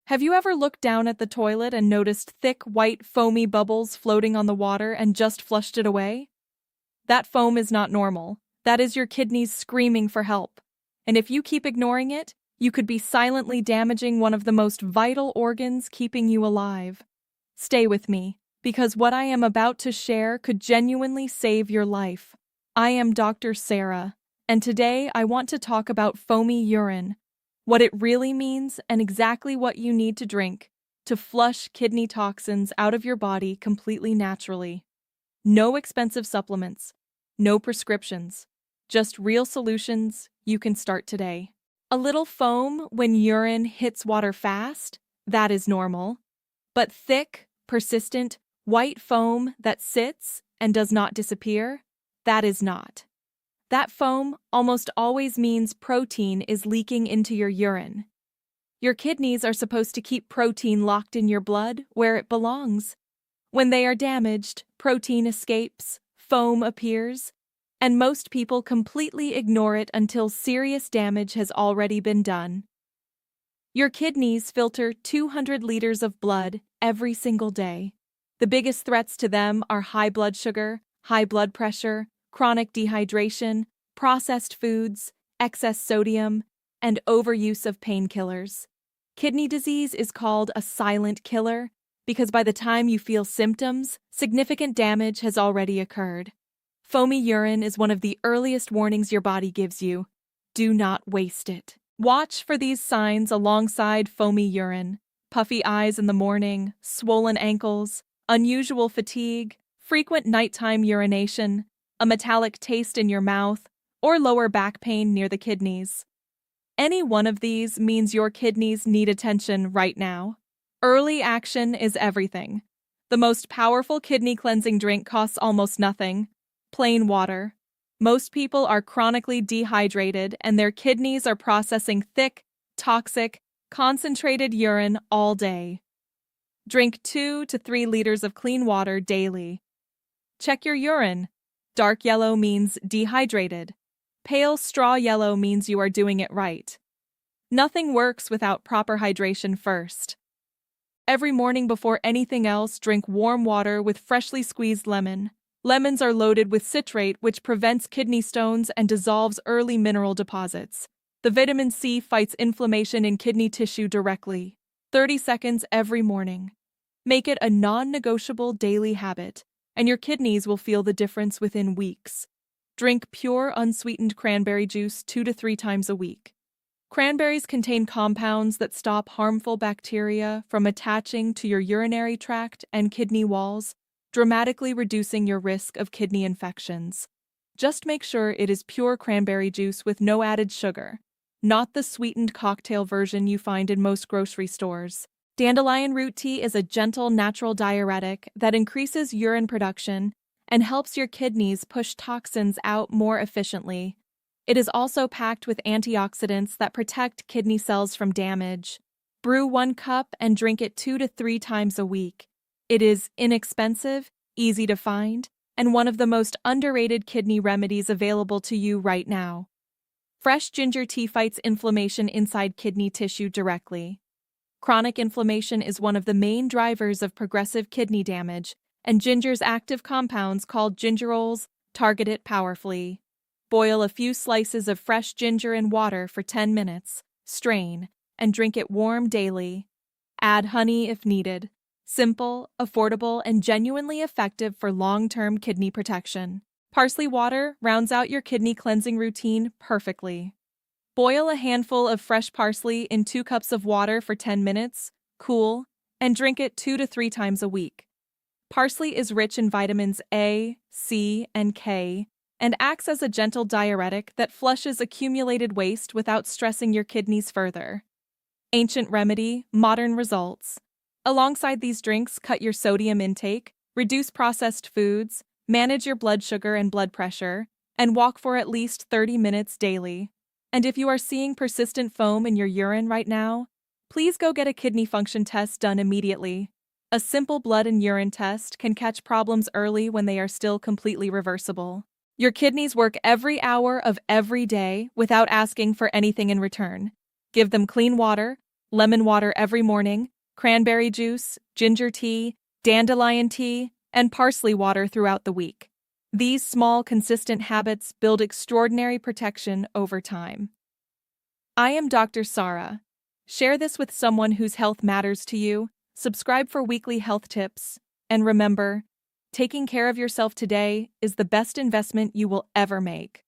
Have you ever looked down at the toilet and noticed thick, white, foamy bubbles floating on the water and just flushed it away? That foam is not normal. That is your kidneys screaming for help. And if you keep ignoring it, you could be silently damaging one of the most vital organs keeping you alive. Stay with me, because what I am about to share could genuinely save your life. I am Dr. Sara, and today I want to talk about foamy urine, what it really means, and exactly what you need to drink to flush kidney toxins out of your body completely naturally. No expensive supplements, no prescriptions, just real solutions you can start today. A little foam when urine hits water fast, that is normal. But thick, persistent, white foam that sits and does not disappear, that is not. That foam almost always means protein is leaking into your urine. Your kidneys are supposed to keep protein locked in your blood where it belongs. When they are damaged, protein escapes, foam appears, and most people completely ignore it until serious damage has already been done. Your kidneys filter 200 liters of blood every single day. The biggest threats to them are high blood sugar, high blood pressure, chronic dehydration, processed foods, excess sodium, and overuse of painkillers. Kidney disease is called a silent killer because by the time you feel symptoms, significant damage has already occurred. Foamy urine is one of the earliest warnings your body gives you. Do not waste it. Watch for these signs alongside foamy urine: puffy eyes in the morning, swollen ankles, unusual fatigue, frequent nighttime urination, a metallic taste in your mouth, or lower back pain near the kidneys. Any one of these means your kidneys need attention right now. Early action is everything. The most powerful kidney cleansing drink costs almost nothing: plain water. Most people are chronically dehydrated and their kidneys are processing thick, toxic, concentrated urine all day. Drink 2 to 3 liters of clean water daily. Check your urine. Dark yellow means dehydrated. Pale straw yellow means you are doing it right. Nothing works without proper hydration first. Every morning before anything else, drink warm water with freshly squeezed lemon. Lemons are loaded with citrate, which prevents kidney stones and dissolves early mineral deposits. The vitamin C fights inflammation in kidney tissue directly. 30 seconds every morning. Make it a non-negotiable daily habit, and your kidneys will feel the difference within weeks. Drink pure, unsweetened cranberry juice 2 to 3 times a week. Cranberries contain compounds that stop harmful bacteria from attaching to your urinary tract and kidney walls, dramatically reducing your risk of kidney infections. Just make sure it is pure cranberry juice with no added sugar, not the sweetened cocktail version you find in most grocery stores. Dandelion root tea is a gentle, natural diuretic that increases urine production and helps your kidneys push toxins out more efficiently. It is also packed with antioxidants that protect kidney cells from damage. Brew 1 cup and drink it 2 to 3 times a week. It is inexpensive, easy to find, and one of the most underrated kidney remedies available to you right now. Fresh ginger tea fights inflammation inside kidney tissue directly. Chronic inflammation is one of the main drivers of progressive kidney damage, and ginger's active compounds called gingerols target it powerfully. Boil a few slices of fresh ginger in water for 10 minutes, strain, and drink it warm daily. Add honey if needed. Simple, affordable, and genuinely effective for long-term kidney protection. Parsley water rounds out your kidney cleansing routine perfectly. Boil a handful of fresh parsley in 2 cups of water for 10 minutes, cool, and drink it 2 to 3 times a week. Parsley is rich in vitamins A, C, and K, and acts as a gentle diuretic that flushes accumulated waste without stressing your kidneys further. Ancient remedy, modern results. Alongside these drinks, cut your sodium intake, reduce processed foods, manage your blood sugar and blood pressure, and walk for at least 30 minutes daily. And if you are seeing persistent foam in your urine right now, please go get a kidney function test done immediately. A simple blood and urine test can catch problems early when they are still completely reversible. Your kidneys work every hour of every day without asking for anything in return. Give them clean water, lemon water every morning, cranberry juice, ginger tea, dandelion tea, and parsley water throughout the week. These small, consistent habits build extraordinary protection over time. I am Dr. Sara. Share this with someone whose health matters to you, subscribe for weekly health tips, and remember, taking care of yourself today is the best investment you will ever make.